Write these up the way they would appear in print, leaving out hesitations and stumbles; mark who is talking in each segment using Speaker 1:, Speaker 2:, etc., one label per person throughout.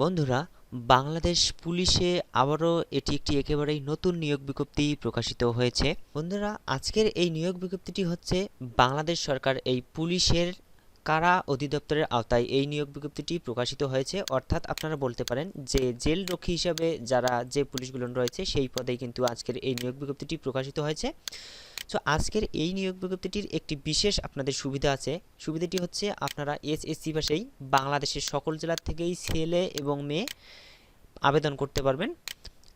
Speaker 1: বন্ধুরা, বাংলাদেশ পুলিশে আবারও এটি একটি একেবারেই নতুন নিয়োগ বিজ্ঞপ্তি প্রকাশিত হয়েছে। বন্ধুরা, আজকের এই নিয়োগ বিজ্ঞপ্তিটি হচ্ছে বাংলাদেশ সরকার এই পুলিশের কারা অধিদপ্তরের আওতায় এই নিয়োগ বিজ্ঞপ্তিটি প্রকাশিত হয়েছে। অর্থাৎ আপনারা বলতে পারেন যে জেল রক্ষী হিসাবে যারা যে পুলিশগুলো রয়েছে সেই পদেই কিন্তু আজকের এই নিয়োগ বিজ্ঞপ্তিটি প্রকাশিত হয়েছে। সো আজকের এই নিয়োগ বিজ্ঞপ্তিটির একটি বিশেষ আপনাদের সুবিধা আছে। সুবিধাটি হচ্ছে আপনারা এসএসসি পাশেই বাংলাদেশের সকল জেলা থেকেই ছেলে এবং মেয়ে আবেদন করতে পারবেন।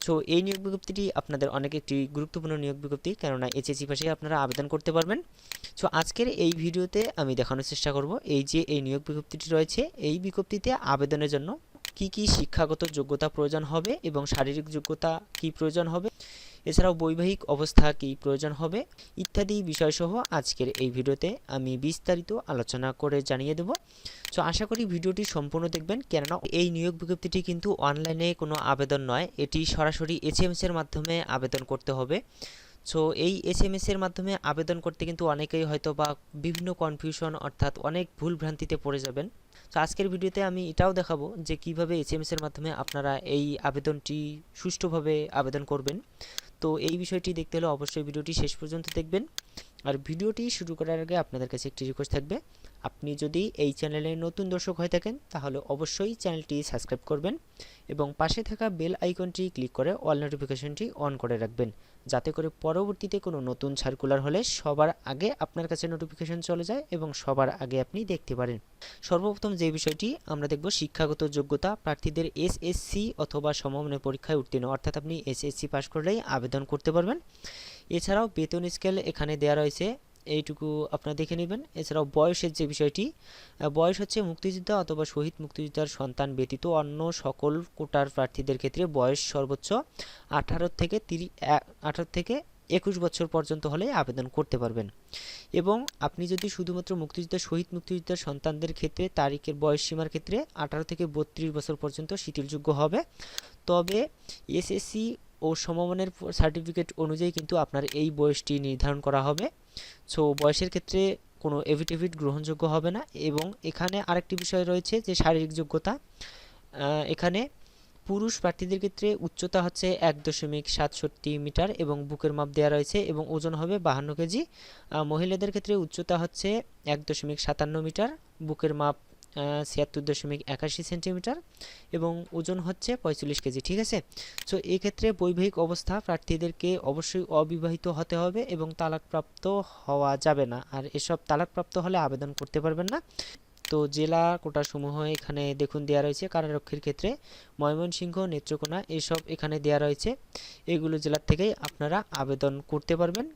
Speaker 1: সো এই নিয়োগ বিজ্ঞপ্তিটি আপনাদের অনেক একটি গুরুত্বপূর্ণ নিয়োগ বিজ্ঞপ্তি, কেননা এইচএসসি পাশেই আপনারা আবেদন করতে পারবেন। সো আজকের এই ভিডিওতে আমি দেখানোর চেষ্টা করব এই যে এই নিয়োগ বিজ্ঞপ্তিটি রয়েছে, এই বিজ্ঞপ্তিতে আবেদনের জন্য কি কি শিক্ষাগত যোগ্যতা প্রয়োজন হবে এবং শারীরিক যোগ্যতা কি প্রয়োজন হবে, এছাড়াও বৈবাহিক অবস্থা কি প্রয়োজন হবে ইত্যাদি বিষয়সহ আজকের এই ভিডিওতে আমি বিস্তারিত আলোচনা করে জানিয়ে দেব। সো আশা করি ভিডিওটি সম্পূর্ণ দেখবেন, কেননা এই নিয়োগ বিজ্ঞপ্তিটি কিন্তু অনলাইনে কোনো আবেদন নয়, এটি সরাসরি এসএমএস এর মাধ্যমে আবেদন করতে হবে। সো এই এসএমএস এর মাধ্যমে আবেদন করতে কিন্তু অনেকেই হয়তো বা বিভিন্ন কনফিউশন অর্থাৎ অনেক ভুল ভ্রান্তিতে পড়ে যাবেন। তো আজকের ভিডিওতে আমি এটাও দেখাবো যে কিভাবে এসএমএস এর মাধ্যমে আপনারা এই আবেদনটি সুষ্ঠুভাবে আবেদন করবেন। তো এই বিষয়টি দেখতে হলে অবশ্যই ভিডিওটি শেষ পর্যন্ত দেখবেন। আর ভিডিওটি শুরু করার আগে আপনাদের কাছে একটি রিকোয়েস্ট থাকবে, আপনি যদি এই চ্যানেলে নতুন দর্শক হয়ে থাকেন তাহলে অবশ্যই চ্যানেলটি সাবস্ক্রাইব করবেন এবং পাশে থাকা বেল আইকনটি ক্লিক করে অল নোটিফিকেশনটি অন করে রাখবেন, যাতে করে পরবর্তীতে কোনো নতুন সার্কুলার হলে সবার আগে আপনার কাছে নোটিফিকেশন চলে যায় এবং সবার আগে আপনি দেখতে পারেন। সর্বপ্রথম যে বিষয়টি আমরা দেখব, শিক্ষাগত যোগ্যতা প্রার্থীদের এসএসসি অথবা সমমানের পরীক্ষায় উত্তীর্ণ, অর্থাৎ আপনি এসএসসি পাস করলেই আবেদন করতে পারবেন। এছাড়াও বেতন স্কেল এখানে দেওয়া রয়েছে, এইটুকু আপনারা দেখে নেবেন। এছাড়াও বয়সের যে বিষয়টি, বয়স হচ্ছে মুক্তিযোদ্ধা অথবা শহীদ মুক্তিযোদ্ধার সন্তান ব্যতীত অন্য সকল কোটার প্রার্থীদের ক্ষেত্রে বয়স সর্বোচ্চ 18 থেকে 21 বছর পর্যন্ত হলে আবেদন করতে পারবেন। এবং আপনি যদি শুধুমাত্র মুক্তিযোদ্ধা শহীদ মুক্তিযোদ্ধার সন্তানদের ক্ষেত্রে তারিখের বয়স সীমার ক্ষেত্রে 18 থেকে 32 বছর পর্যন্ত শিথিলযোগ্য হবে। তবে এসএসসি ও সমমানের সার্টিফিকেট অনুযায়ী কিন্তু আপনার এই বয়সটি নির্ধারণ করা হবে। সো বয়সের ক্ষেত্রে কোনো এফিডেভিট গ্রহণযোগ্য হবে না। এবং এখানে আরেকটি বিষয় রয়েছে যে শারীরিক যোগ্যতা, এখানে পুরুষ প্রার্থীদের ক্ষেত্রে উচ্চতা হচ্ছে 1.67 মিটার এবং বুকের মাপ দেওয়া রয়েছে এবং ওজন হবে 52 কেজি। মহিলাদের ক্ষেত্রে উচ্চতা হচ্ছে 1.57 মিটার, বুকের মাপ 76.81 সেন্টিমিটার এবং ওজন হচ্ছে 45 কেজি। ঠিক আছে। সো এক্ষেত্রে বৈবাহিক অবস্থা প্রার্থীদেরকে অবশ্যই অবিবাহিত হতে হবে এবং তালাকপ্রাপ্ত হওয়া যাবে না, আর এসব তালাকপ্রাপ্ত হলে আবেদন করতে পারবেন না। তো জেলা কোটাসমূহ এখানে দেখুন দেওয়া রয়েছে, কারারক্ষীর ক্ষেত্রে ময়মনসিংহ, নেত্রকোনা এসব এখানে দেওয়া রয়েছে, এগুলো জেলার থেকেই আপনারা আবেদন করতে পারবেন।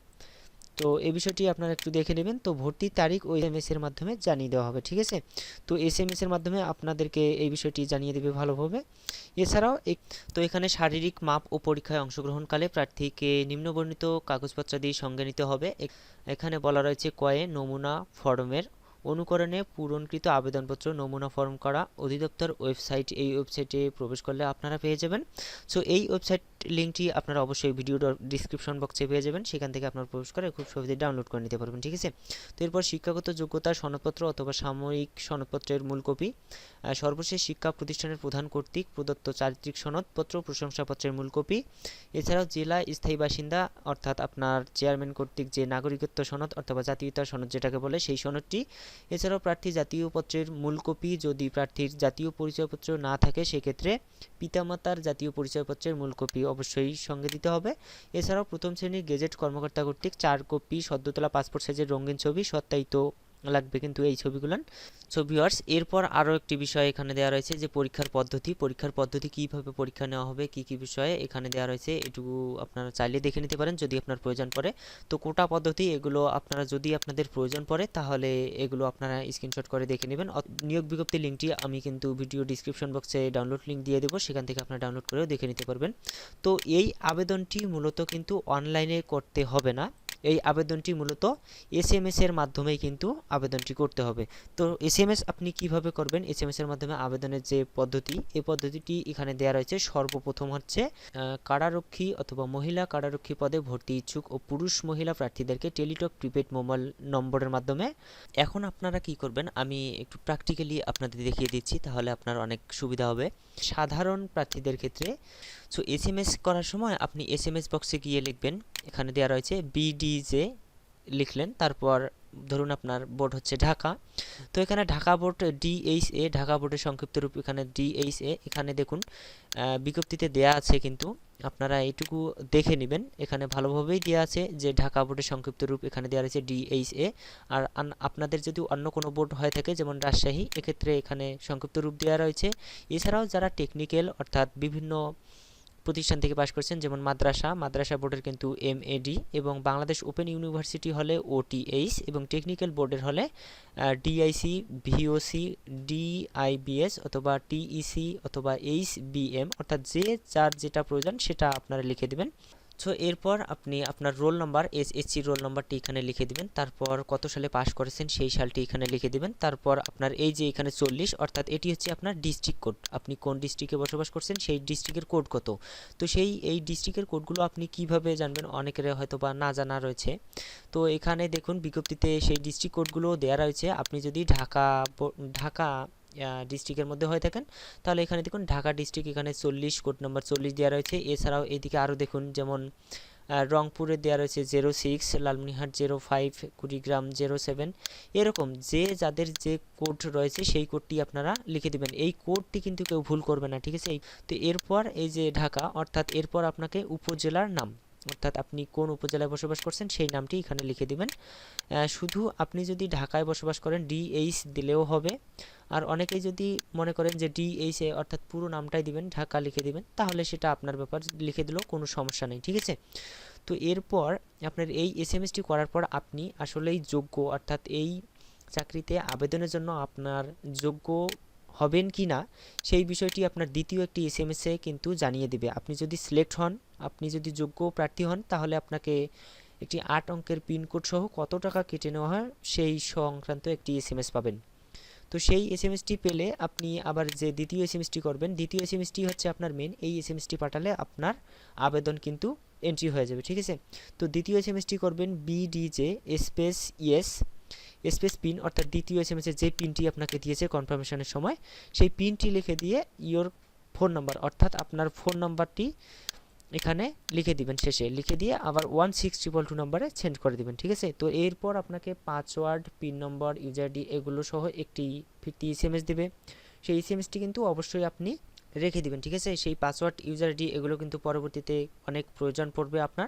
Speaker 1: তো এই বিষয়টি আপনারা একটু দেখে নেবেন। তো ভর্তির তারিখ ওই এসএমএস এর মাধ্যমে জানিয়ে দেওয়া হবে। ঠিক আছে। তো এসএমএস এর মাধ্যমে আপনাদেরকে এই বিষয়টি জানিয়ে দেবে ভালোভাবে। এছাড়াও তো এখানে শারীরিক মাপ ও পরীক্ষায় অংশগ্রহণকালে প্রার্থীকে নিম্নবর্ণিত কাগজপত্রাদি সঙ্গে নিতে হবে। এখানে বলা রয়েছে কয়ে নমুনা ফর্মের অনুকরণে পূরণকৃত আবেদনপত্র নমুনা ফর্ম করা অধিদপ্তর ওয়েবসাইট, এই ওয়েবসাইটে প্রবেশ করলে আপনারা পেয়ে যাবেন। সো এই ওয়েবসাইট লিঙ্কটি আপনারা অবশ্যই ভিডিওর ডিসক্রিপশন বক্সে পেয়ে যাবেন, সেখান থেকে আপনারা প্রবেশ করে খুব সহজেই ডাউনলোড করে নিতে পারবেন। ঠিক আছে। তো এরপর শিক্ষাগত যোগ্যতার সনদপত্র অথবা সাময়িক সনদপত্রের মূল কপি, সর্বশেষ শিক্ষা প্রতিষ্ঠানের প্রধান কর্তৃক প্রদত্ত চারিত্রিক সনদপত্র প্রশংসাপত্রের মূল কপি, এছাড়াও জেলা স্থায়ী বাসিন্দা অর্থাৎ আপনার চেয়ারম্যান কর্তৃক যে নাগরিকত্ব সনদ অথবা জাতীয়তা সনদ যেটাকে বলে সেই সনদটি, এছাড়াও প্রার্থী জাতীয় পত্রের মূল কপি, যদি প্রার্থীর জাতীয় পরিচয়পত্র না থাকে সেক্ষেত্রে পিতামাতার জাতীয় পরিচয়পত্রের মূল কপি অবশ্যই সঙ্গে দিতে হবে। এছাড়াও প্রথম শ্রেণীর গেজেট কর্মকর্তা কর্তৃক 4 কপি সদ্য তোলা পাসপোর্ট সাইজের রঙিন ছবি সত্যায়িত লাগবে কিন্তু এই ছবিগুলান। সো ভিউয়ার্স, এরপর আরও একটি বিষয় এখানে দেওয়া রয়েছে যে পরীক্ষার পদ্ধতি কীভাবে পরীক্ষা নেওয়া হবে, কী কী বিষয়ে এখানে দেওয়া রয়েছে, এটুকু আপনারা চাইলে দেখে নিতে পারেন যদি আপনার প্রয়োজন পড়ে। তো কোটা পদ্ধতি এগুলো আপনারা যদি আপনাদের প্রয়োজন পড়ে তাহলে এগুলো আপনারা স্ক্রিনশট করে দেখে নেবেন। নিয়োগ বিজ্ঞপ্তির লিঙ্কটি আমি কিন্তু ভিডিও ডিসক্রিপশন বক্সে ডাউনলোড লিঙ্ক দিয়ে দেবো, সেখান থেকে আপনারা ডাউনলোড করেও দেখে নিতে পারবেন। তো এই আবেদনটি মূলত কিন্তু অনলাইনে করতে হবে না, এই আবেদনটি মূলত এসএমএস এর মাধ্যমেই কিন্তু আবেদনটি করতে হবে। তো এসএমএস আপনি কিভাবে করবেন, এসএমএস এর মাধ্যমে আবেদনের যে পদ্ধতি, এই পদ্ধতিটি এখানে দেওয়া রয়েছে। সর্বপ্রথম হচ্ছে কারারক্ষী অথবা মহিলা কারারক্ষী পদে ভর্তি ইচ্ছুক ও পুরুষ মহিলা প্রার্থীদেরকে টেলিটক প্রিপেড মোবাইল নম্বরের মাধ্যমে। এখন আপনারা কি করবেন, আমি একটু প্র্যাকটিক্যালি আপনাদের দেখিয়ে দিচ্ছি, তাহলে আপনার অনেক সুবিধা হবে সাধারণ প্রার্থীদের ক্ষেত্রে। সো এসএমএস করার সময় আপনি এসএমএস বক্সে গিয়ে লিখবেন, এখানে দেওয়া রয়েছে বিডিজে লিখলেন, তারপর ধরুন আপনার বোর্ড হচ্ছে ঢাকা, তো এখানে ঢাকা বোর্ড ডিএইচএ, ঢাকা বোর্ডের সংক্ষিপ্ত রূপ এখানে ডিএইচএ। এখানে দেখুন বিজ্ঞপ্তিতে দেয়া আছে, কিন্তু আপনারা এইটুকু দেখে নেবেন, এখানে ভালোভাবেই দেওয়া আছে যে ঢাকা বোর্ডের সংক্ষিপ্ত রূপ এখানে দেওয়া রয়েছে ডিএইচএ। আর আপনাদের যদি অন্য কোনো বোর্ড হয়ে থাকে যেমন রাজশাহী, এক্ষেত্রে এখানে সংক্ষিপ্ত রূপ দেওয়া রয়েছে। এছাড়াও যারা টেকনিক্যাল অর্থাৎ বিভিন্ন প্রতিষ্ঠান থেকে পাশ করছেন যেমন মাদ্রাসা বোর্ডের কিন্তু এমএডি, এবং বাংলাদেশ ওপেন ইউনিভার্সিটি হলে ওটিএইচ, এবং টেকনিক্যাল বোর্ডের হলে ডিআইসি, ভিওসি, ডিআইবিএস অথবা টিইসি অথবা এইচবিএম, অর্থাৎ যে যার যেটা প্রয়োজন সেটা আপনারা লিখে দেবেন। সো এরপর আপনি আপনার রোল নাম্বার, এসএসসি রোল নাম্বারটি এখানে লিখে দিবেন, তারপর কত সালে পাস করেছেন সেই সালটি এখানে লিখে দিবেন, তারপর আপনার এই যে এখানে 40 অর্থাৎ এটি হচ্ছে আপনার ডিস্ট্রিক্ট কোড, আপনি কোন ডিস্ট্রিক্টে বসবাস করছেন সেই ডিস্ট্রিক্টের কোড কত। তো এই ডিস্ট্রিক্টের কোডগুলো আপনি কিভাবে জানবেন, অনেকের হয়তো বা না জানা রয়েছে। তো এখানে দেখুন বিজ্ঞপ্তিতে সেই ডিস্ট্রিক্ট কোডগুলো দেওয়া রয়েছে। আপনি যদি ঢাকা ডিস্ট্রিক্টের মধ্যে হয়ে থাকেন তাহলে এখানে দেখুন ঢাকা ডিস্ট্রিক্ট, এখানে 40 কোড নাম্বার 40 দেওয়া রয়েছে। এছাড়াও এদিকে আরও দেখুন যেমন রংপুরে দেওয়া রয়েছে 06, লালমনিরহাট 05, কুড়িগ্রাম 07, এরকম যে যাদের যে কোড রয়েছে সেই কোডটি আপনারা লিখে দেবেন। এই কোডটি কিন্তু কেউ ভুল করবে না, ঠিক আছে। তো এরপর এই যে ঢাকা, অর্থাৎ এরপর আপনাকে উপজেলার নাম, অর্থাৎ আপনি কোন উপজেলায় বসবাস করছেন সেই নামটি এখানে লিখে দিবেন। শুধু আপনি যদি ঢাকায় বসবাস করেন ডিএইচ দিলেও হবে, আর অনেকেই যদি মনে করেন যে ডিএইচএ অর্থাৎ পুরো নামটাই দিবেন, ঢাকা লিখে দিবেন, তাহলে সেটা আপনার ব্যাপার, লিখে দিলেও কোনো সমস্যা নেই, ঠিক আছে। তো এরপর আপনার এই এসএমএসটি করার পর আপনি আসলেই যোগ্য, অর্থাৎ এই চাকরিতে আবেদনের জন্য আপনার যোগ্য হবেন কি না সেই বিষয়টি আপনার দ্বিতীয় একটি এসএমএসে কিন্তু জানিয়ে দিবে। আপনি যদি সিলেক্ট হন, আপনি যদি যোগ্য প্রার্থী হন, তাহলে আপনাকে একটি 8 অঙ্কের পিনকোড সহ কত টাকা কেটে নেওয়া হয় সেই সংক্রান্ত একটি এসএমএস পাবেন। তো সেই এসএমএসটি পেলে আপনি আবার যে দ্বিতীয় এসএমএসটি করবেন, দ্বিতীয় এসএমএসটি হচ্ছে আপনার মেন, এই এসএমএসটি পাঠালে আপনার আবেদন কিন্তু এন্ট্রি হয়ে যাবে, ঠিক আছে। তো দ্বিতীয় এসএমএসটি করবেন বিডিজে স্পেস ইয়েস স্পেস পিন, অর্থাৎ দ্বিতীয় এসএমএসের যে পিনটি আপনাকে দিয়েছে কনফার্মেশনের সময় সেই পিনটি লিখে দিয়ে ইয়োর ফোন নাম্বার, অর্থাৎ আপনার ফোন নাম্বারটি এখানে লিখে দিবেন, শেষে লিখে দিয়ে আবার 16222 নম্বরে সেন্ড করে দিবেন, ঠিক আছে। তো এরপর আপনাকে পাসওয়ার্ড, পিন নম্বর, ইউজার আইডি এগুলো সহ একটি ফিরতি এসএমএস দিবে। সেই এসএমএসটি কিন্তু অবশ্যই আপনি রেখে দিবেন, ঠিক আছে। সেই পাসওয়ার্ড, ইউজার আইডি এগুলো কিন্তু পরবর্তীতে অনেক প্রয়োজন পড়বে আপনার।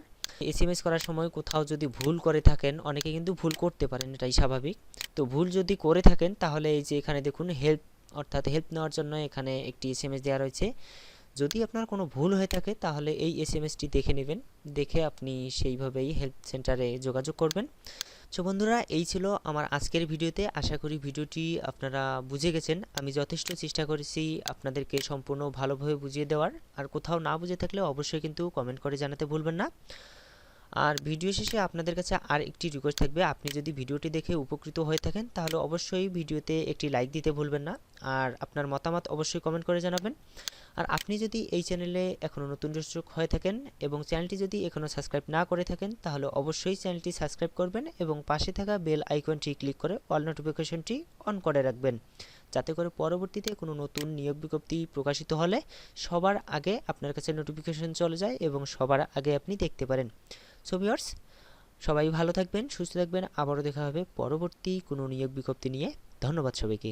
Speaker 1: এসএমএস করার সময় কোথাও যদি ভুল করে থাকেন, অনেকে কিন্তু ভুল করতে পারেন, এটাই স্বাভাবিক। তো ভুল যদি করে থাকেন তাহলে এই যে এখানে দেখুন হেল্প, অর্থাৎ হেল্প নেওয়ার জন্য এখানে একটি এসএমএস দেওয়া রয়েছে। যদি আপনার কোনো ভুল হয়ে থাকে তাহলে এই এসএমএসটি দেখে নেবেন, দেখে আপনি সেইভাবেই হেল্প সেন্টারে যোগাযোগ করবেন। সো বন্ধুরা, এই ছিল আমার আজকের ভিডিওতে। আশা করি ভিডিওটি আপনারা বুঝে গেছেন। আমি যথেষ্ট চেষ্টা করেছি আপনাদেরকে সম্পূর্ণ ভালোভাবে বুঝিয়ে দেওয়ার, আর কোথাও না বুঝে থাকলে অবশ্যই কিন্তু কমেন্ট করে জানাতে ভুলবেন না। আর ভিডিও শেষে আপনাদের কাছে আর একটি রিকোয়েস্ট থাকবে, আপনি যদি ভিডিওটি দেখে উপকৃত হয়ে থাকেন তাহলে অবশ্যই ভিডিওতে একটি লাইক দিতে ভুলবেন না, আর আপনার মতামত অবশ্যই কমেন্ট করে জানাবেন। আর আপনি যদি এই চ্যানেলে এখনও নতুন দর্শক হয়ে থাকেন এবং চ্যানেলটি যদি এখনও সাবস্ক্রাইব না করে থাকেন তাহলে অবশ্যই চ্যানেলটি সাবস্ক্রাইব করবেন এবং পাশে থাকা বেল আইকনটি ক্লিক করে অল নোটিফিকেশনটি অন করে রাখবেন, যাতে করে পরবর্তীতে কোনো নতুন নিয়োগ বিজ্ঞপ্তি প্রকাশিত হলে সবার আগে আপনার কাছে নোটিফিকেশন চলে যায় এবং সবার আগে আপনি দেখতে পারেন। সো ভিউয়ার্স, সবাই ভালো থাকবেন, সুস্থ থাকবেন, আবারও দেখা হবে পরবর্তী কোনো নিয়োগ বিজ্ঞপ্তি নিয়ে। ধন্যবাদ সবাইকে।